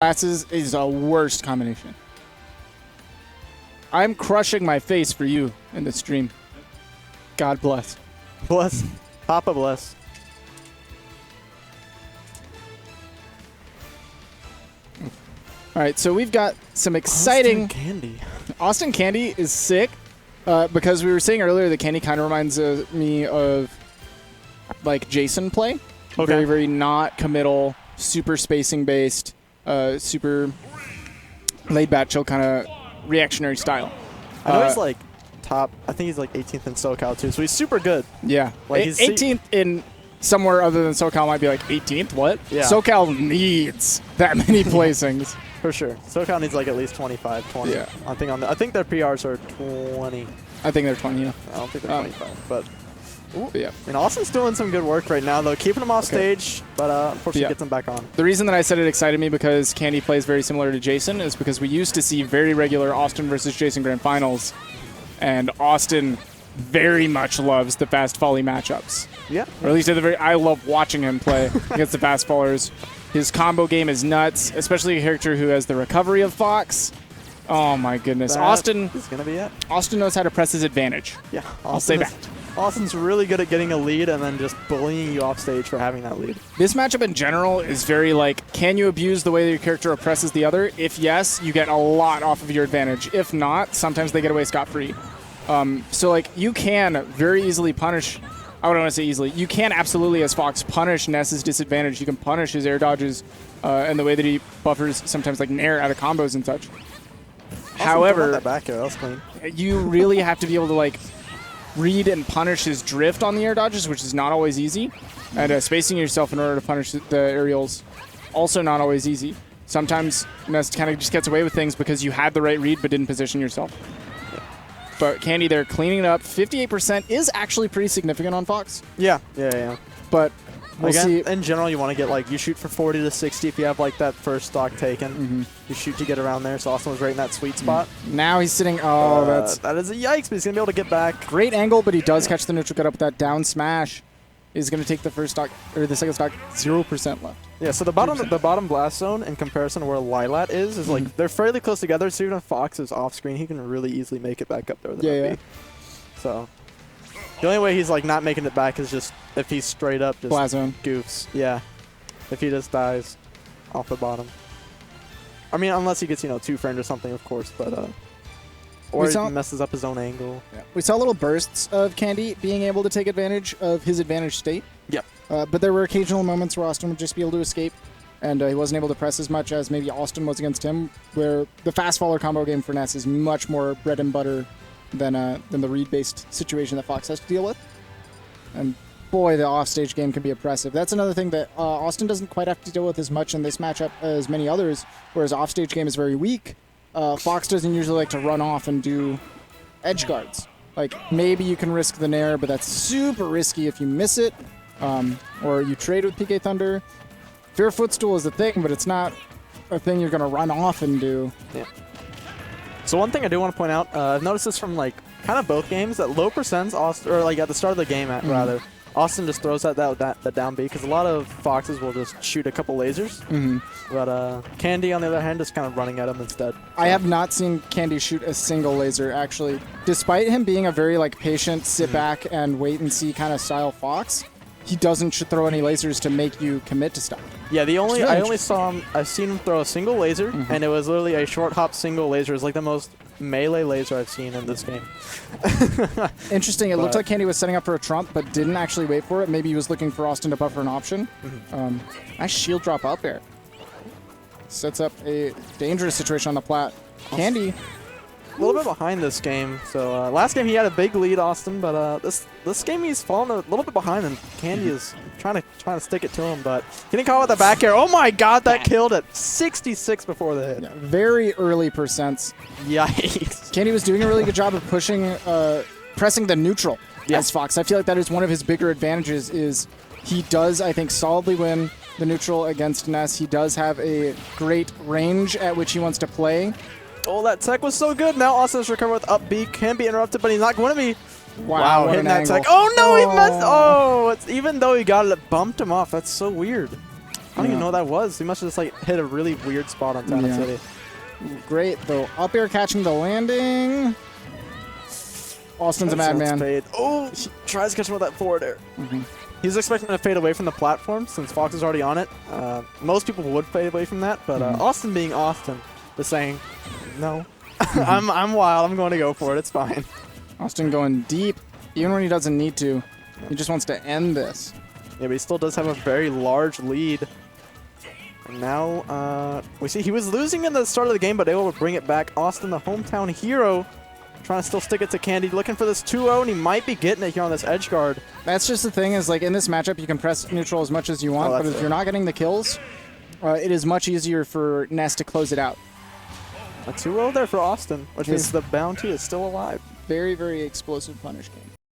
Glasses is a worst combination. I'm crushing my face for you in the stream. God bless. Bless. Papa bless. All right, so we've got some exciting... Awestin Candy. Awestin Candy is sick because we were saying earlier that Candy kind of reminds me of like Jason play. Okay. Very, very not committal, super spacing based, super laid back, chill kind of reactionary style. I know he's like top. I think he's like 18th in SoCal too, so he's super good. Yeah, Like he's 18th in somewhere other than SoCal might be like 18th. What? Yeah. SoCal needs that many placings. For sure. SoCal needs like at least 25, 20. Yeah. I think their PRs are 20. I think they're 20. Yeah. I don't think they're 25, but. But yeah. And Austin's doing some good work right now, though, keeping him off stage, but unfortunately gets him back on. The reason that I said it excited me because Candy plays very similar to Jason is because we used to see very regular Awestin versus Jason Grand Finals, and Awestin very much loves the fast volley matchups. Yeah. Or at least I love watching him play against the fast fallers. His combo game is nuts, especially a character who has the recovery of Fox. Oh my goodness. Awestin is going to be it. Austin knows how to press his advantage. Yeah. I'll say that. Austin's really good at getting a lead and then just bullying you off stage for having that lead. This matchup in general is very like, can you abuse the way that your character oppresses the other? If yes, you get a lot off of your advantage. If not, sometimes they get away scot-free. So like, you can very easily punish, I wouldn't want to say easily, you can absolutely, as Fox, punish Ness's disadvantage. You can punish his air dodges and the way that he buffers sometimes like Nair out of combos and such. However, that back air, that was clean. You really have to be able to like read and punish his drift on the air dodges, which is not always easy. And spacing yourself in order to punish the aerials, also not always easy. Sometimes Ness kind of just gets away with things because you had the right read but didn't position yourself. But Candy there cleaning it up. 58% is actually pretty significant on Fox. Yeah. But we'll see. In general, you want to get like, you shoot for 40 to 60 if you have like that first stock taken. You shoot to get around there, so Austin was right in that sweet spot. Now he's sitting, that is a yikes, but he's going to be able to get back. Great angle, but he does catch the neutral, get up with that down smash. Is going to take the first stock, or the second stock, 0% left. Yeah, so the bottom blast zone in comparison to where Lilat is like, they're fairly close together, so even if Fox is off screen, he can really easily make it back up there with the FB. So the only way he's like not making it back is just if he's straight up just blast zone goofs. Yeah. If he just dies off the bottom. I mean, unless he gets, two framed or something, of course, but or he messes up his own angle. Yeah. We saw little bursts of Candy being able to take advantage of his advantage state. Yep. But there were occasional moments where Austin would just be able to escape, and he wasn't able to press as much as maybe Austin was against him, where the fast faller combo game for Ness is much more bread and butter than the read-based situation that Fox has to deal with. And boy, the offstage game can be oppressive. That's another thing that Austin doesn't quite have to deal with as much in this matchup as many others, whereas offstage game is very weak. Fox doesn't usually like to run off and do edge guards. Like, maybe you can risk the Nair, but that's super risky if you miss it, or you trade with PK Thunder. Fair footstool is a thing, but it's not a thing you're going to run off and do. Yeah. So one thing I do want to point out, I've noticed this from like kind of both games, that low percents, or like at the start of the game, rather, Austin just throws that down B, because a lot of Foxes will just shoot a couple lasers. But Candy, on the other hand, is kind of running at him instead. So. I have not seen Candy shoot a single laser, actually. Despite him being a very like patient, sit back and wait and see kind of style Fox, he doesn't throw any lasers to make you commit to stuff. Yeah, I've seen him throw a single laser, and it was literally a short hop single laser. It's like the most melee laser I've seen in this game. Interesting. It looked like Candy was setting up for a trump, but didn't actually wait for it. Maybe he was looking for Austin to buffer an option. Nice shield drop out there. Sets up a dangerous situation on the plat. Candy, a little bit behind this game. So last game he had a big lead, Austin, but this game he's fallen a little bit behind, and Candy is trying to stick it to him, but getting caught with the back air. Oh my God, that killed it. 66 before the hit. Yeah, very early percents. Yikes. Candy was doing a really good job of pressing the neutral as Fox. I feel like that is one of his bigger advantages. Is he does, I think, solidly win the neutral against Ness. He does have a great range at which he wants to play. Oh, that tech was so good. Now Austin's recovered with up B. Can be interrupted, but he's not going to be. Wow, hitting that tech. Oh, no, he messed. Oh, even though he got it, it bumped him off. That's so weird. don't even know what that was. He must have just like hit a really weird spot on Town City. Great, though. Up air catching the landing. Austin's a madman. Fade. Oh, he tries to catch him with that forward air. He's expecting to fade away from the platform since Fox is already on it. Most people would fade away from that, but Awestin being Awestin is saying, no, I'm wild. I'm going to go for it. It's fine. Awestin going deep, even when he doesn't need to. He just wants to end this. Yeah, but he still does have a very large lead. And now we see he was losing in the start of the game, but able to bring it back. Awestin, the hometown hero, trying to still stick it to Candy, looking for this 2-0, and he might be getting it here on this edge guard. That's just the thing is, like, in this matchup, you can press neutral as much as you want, but if you're not getting the kills, it is much easier for Ness to close it out. A 2-0 there for Awestin, which means the bounty is still alive. Very, very explosive punish game.